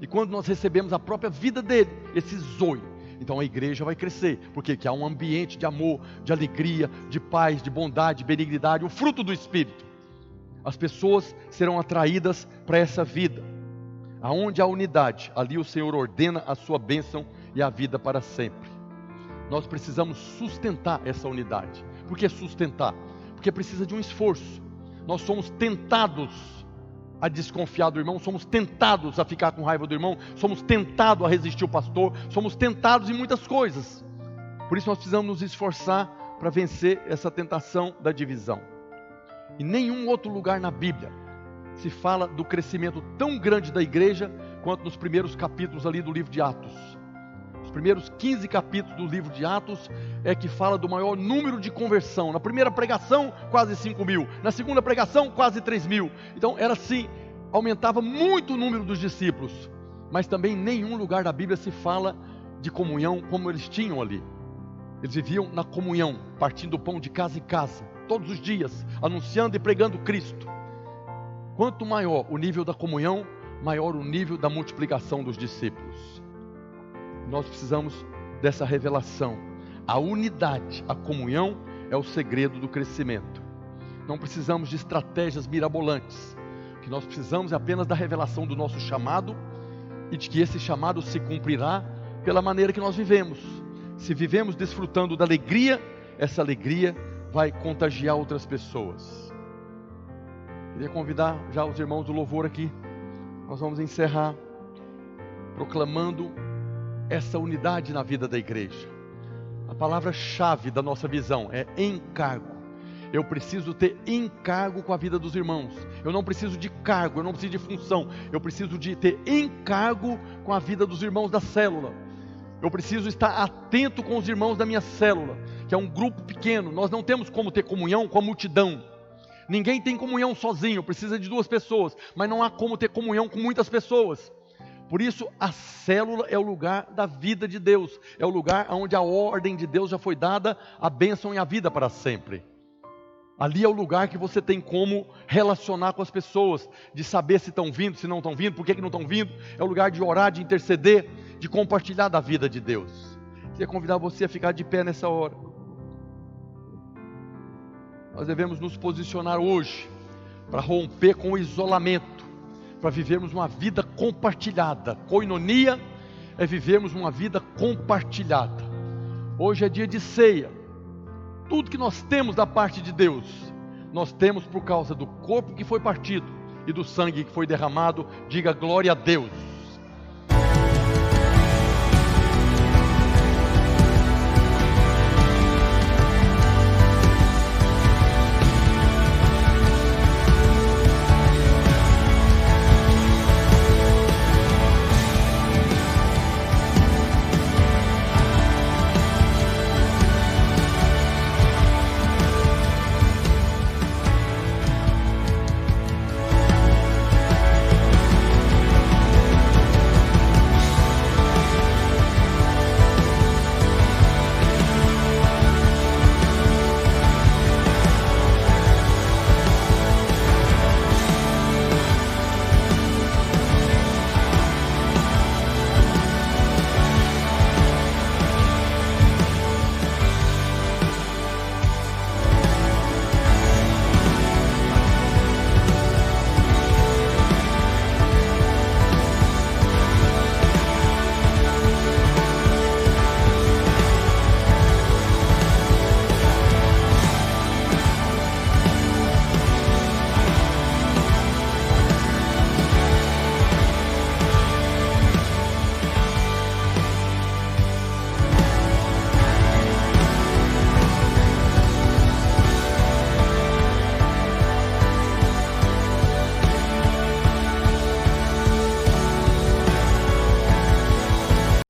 E quando nós recebemos a própria vida dele, esse zoe, então a igreja vai crescer, porque há um ambiente de amor, de alegria, de paz, de bondade, de benignidade, o fruto do Espírito. As pessoas serão atraídas para essa vida. Aonde há unidade, ali o Senhor ordena a sua bênção e a vida para sempre. Nós precisamos sustentar essa unidade. Por que sustentar? Porque precisa de um esforço. Nós somos tentados a desconfiar do irmão, somos tentados a ficar com raiva do irmão, somos tentados a resistir ao pastor, somos tentados em muitas coisas. Por isso nós precisamos nos esforçar para vencer essa tentação da divisão. Em nenhum outro lugar na Bíblia se fala do crescimento tão grande da igreja quanto nos primeiros capítulos ali do livro de Atos. Os primeiros 15 capítulos do livro de Atos é que fala do maior número de conversão. Na primeira pregação, quase 5.000. Na segunda pregação, quase 3.000. Então era assim, aumentava muito o número dos discípulos. Mas também em nenhum lugar da Bíblia se fala de comunhão como eles tinham ali. Eles viviam na comunhão, partindo o pão de casa em casa, todos os dias, anunciando e pregando Cristo. Quanto maior o nível da comunhão, maior o nível da multiplicação dos discípulos. Nós precisamos dessa revelação. A unidade, a comunhão é o segredo do crescimento. Não precisamos de estratégias mirabolantes. O que nós precisamos é apenas da revelação do nosso chamado e de que esse chamado se cumprirá pela maneira que nós vivemos. Se vivemos desfrutando da alegria, essa alegria vai contagiar outras pessoas. Queria convidar já os irmãos do louvor aqui. Nós vamos encerrar proclamando essa unidade na vida da igreja. A palavra-chave da nossa visão é encargo. Eu preciso ter encargo com a vida dos irmãos. Eu não preciso de cargo, eu não preciso de função. Eu preciso de ter encargo com a vida dos irmãos da célula. Eu preciso estar atento com os irmãos da minha célula, que é um grupo pequeno. Nós não temos como ter comunhão com a multidão. Ninguém tem comunhão sozinho, precisa de 2 pessoas. Mas não há como ter comunhão com muitas pessoas. Por isso, a célula é o lugar da vida de Deus. É o lugar onde a ordem de Deus já foi dada, a bênção e a vida para sempre. Ali é o lugar que você tem como relacionar com as pessoas, de saber se estão vindo, se não estão vindo, por que não estão vindo. É o lugar de orar, de interceder, de compartilhar da vida de Deus. Queria convidar você a ficar de pé nessa hora. Nós devemos nos posicionar hoje para romper com o isolamento, para vivermos uma vida compartilhada. Koinonia é vivermos uma vida compartilhada. Hoje é dia de ceia. Tudo que nós temos da parte de Deus, nós temos por causa do corpo que foi partido e do sangue que foi derramado. Diga glória a Deus.